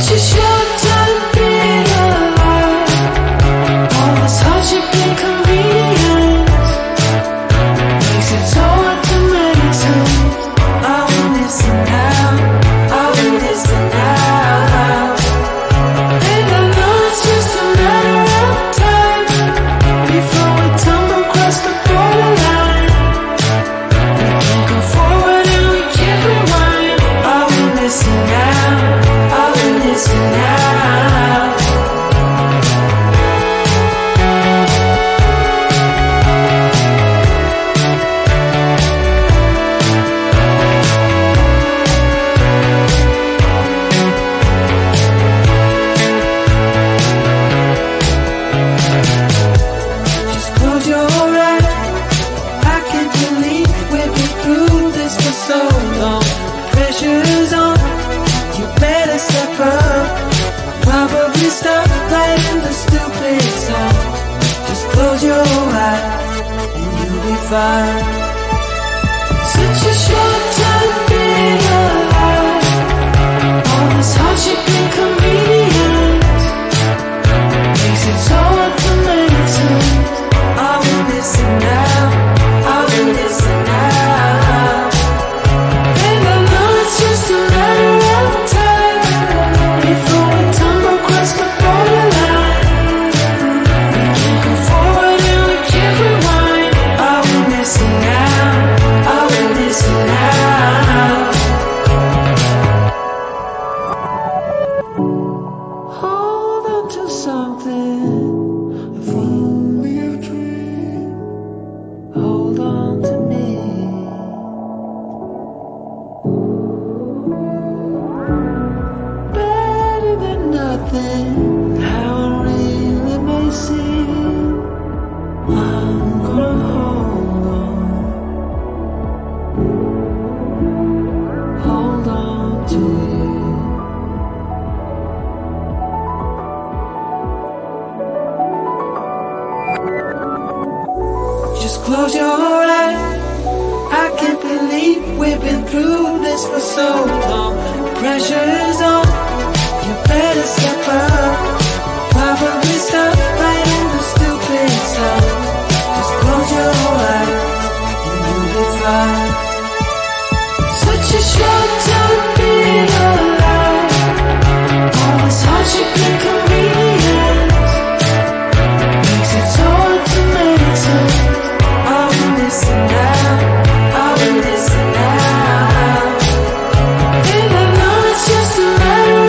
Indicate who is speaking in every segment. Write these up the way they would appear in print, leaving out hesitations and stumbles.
Speaker 1: Such a short time being alive. All this hardship and convenience makes it so hard to make sense. I will listen now, I will listen now. And I know it's just a matter of time before we tumble across the borderline. We can't go forward and we can't rewind. I will listen now, I will listen now. Just close your eyes. I can't believe we've been through this for so long. Pressure's on, you better step up. Probably stop playing the stupid song. Just close your eyes and you'll be fine. Such a short time being alive. All this hardship and convenience makes it so hard to make sense. I will listen now, I will listen now. And I know it's just a matter of time before we tumble across the borderline. We can't go forward and we can't rewind. I will listen now, I will listen now. Hold on to something, if only a dream. Hold on to me. Better than nothing, how it really may seem. I'm gonna hold on to you. Just close your eyes. I can't believe we've been through this for so long. Pressure is on, you better step up. Probably stop playing the stupid song. Just close your eyes and you'll be fine. Such a short time being alive. All this hardship and convenience makes it so hard to make sense. I will listen now, I will listen now. And I know it's just a matter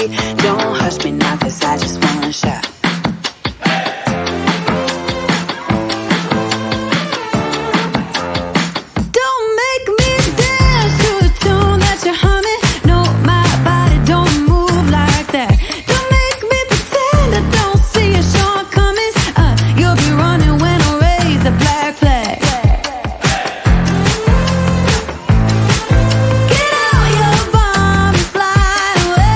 Speaker 2: Don't hush me now, cause I just wanna shout. Don't make me dance to a tune that you're humming. No, my body don't move like that. Don't make me pretend I don't see your shortcomings. You'll be running when I raise the black flag. Get out your bomb and fly away.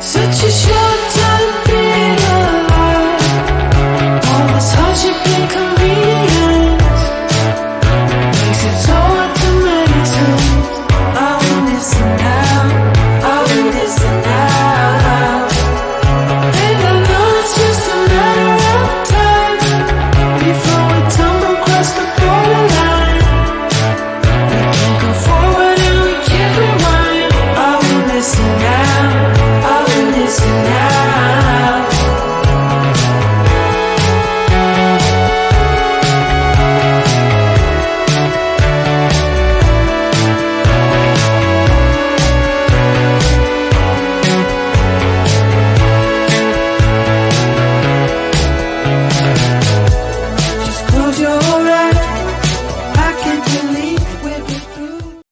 Speaker 1: Such a short time.